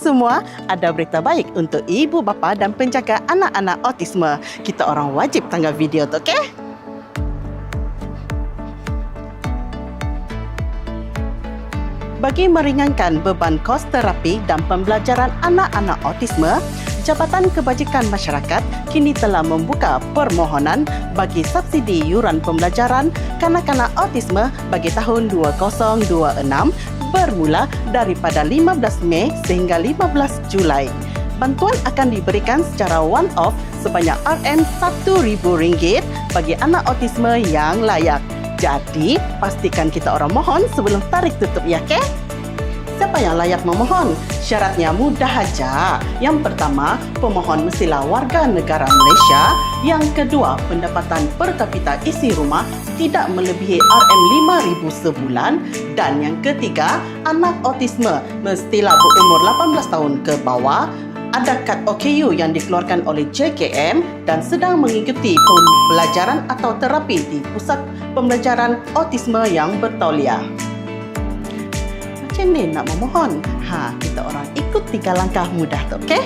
semua, ada berita baik untuk ibu bapa dan penjaga anak-anak autisme. Kita orang wajib tanggal video tu, okey? Bagi meringankan beban kos terapi dan pembelajaran anak-anak autisme, Jabatan Kebajikan Masyarakat kini telah membuka permohonan bagi subsidi yuran pembelajaran kanak-kanak autisme bagi tahun 2026 bermula daripada 15 Mei sehingga 15 Julai. Bantuan akan diberikan secara one-off sebanyak RM1,000 bagi anak autisme yang layak. Jadi, pastikan kita orang mohon sebelum tarikh tutup, ya, ke? Siapa yang layak memohon? Syaratnya mudah saja. Yang pertama, pemohon mestilah warga negara Malaysia. Yang kedua, pendapatan per kapita isi rumah tidak melebihi RM5,000 sebulan. Dan yang ketiga, anak autisme mestilah berumur 18 tahun ke bawah, ada kad OKU yang dikeluarkan oleh JKM dan sedang mengikuti pembelajaran atau terapi di Pusat Pembelajaran Autisme yang bertauliah. Macam ni nak memohon? Kita orang ikut 3 langkah mudah tu, okey?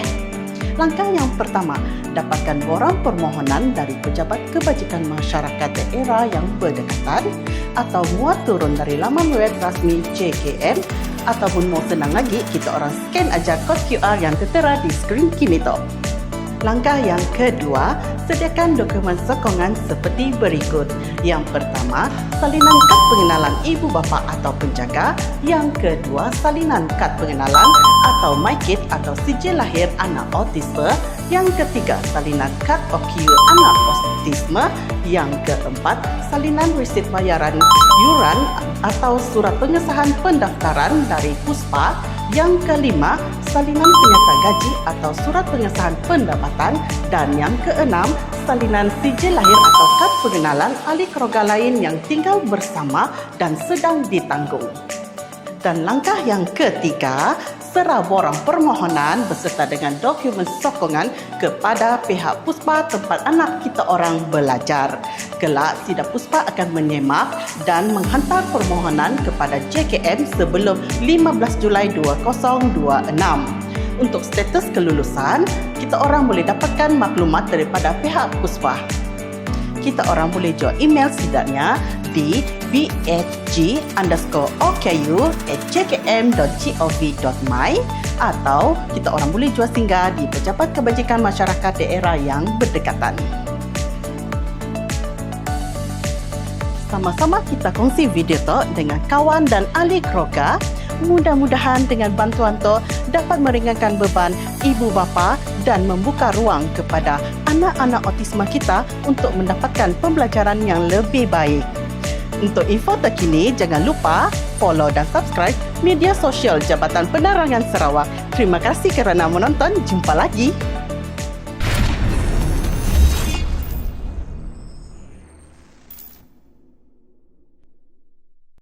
Langkah yang pertama, dapatkan borang permohonan dari Pejabat Kebajikan Masyarakat daerah yang berdekatan atau muat turun dari laman web rasmi JKM ataupun mau senang lagi, kita orang scan aja kod QR yang tertera di skrin kini tu. Langkah yang kedua, sediakan dokumen sokongan seperti berikut. Yang pertama, salinan kad pengenalan ibu bapa atau penjaga. Yang kedua, salinan kad pengenalan atau MyKit atau sijil lahir anak autisme. Yang ketiga, salinan kad OKU anak autisme. Yang keempat, salinan resit bayaran yuran atau surat pengesahan pendaftaran dari Puspa. Yang kelima, salinan penyerta gaji atau surat pengesahan pendapatan. Dan yang keenam, salinan sijil lahir atau kad pengenalan ahli keluarga lain yang tinggal bersama dan sedang ditanggung. Dan langkah yang ketiga, serah borang permohonan beserta dengan dokumen sokongan kepada pihak Puspa tempat anak kita orang belajar. Kelak, Sidang Puspa akan menyemak dan menghantar permohonan kepada JKM sebelum 15 Julai 2026. Untuk status kelulusan, kita orang boleh dapatkan maklumat daripada pihak Puspa. Kita orang boleh jual email sidaknya di bhg_oku@jkm.gov.my atau kita orang boleh jual singgah di Pejabat Kebajikan Masyarakat daerah yang berdekatan. Sama-sama kita kongsi video tu dengan kawan dan ahli keluarga. Mudah-mudahan dengan bantuan tu dapat meringankan beban ibu bapa dan membuka ruang kepada anak-anak autisme kita untuk mendapatkan pembelajaran yang lebih baik. Untuk info terkini, jangan lupa follow dan subscribe media sosial Jabatan Penerangan Sarawak. Terima kasih kerana menonton. Jumpa lagi.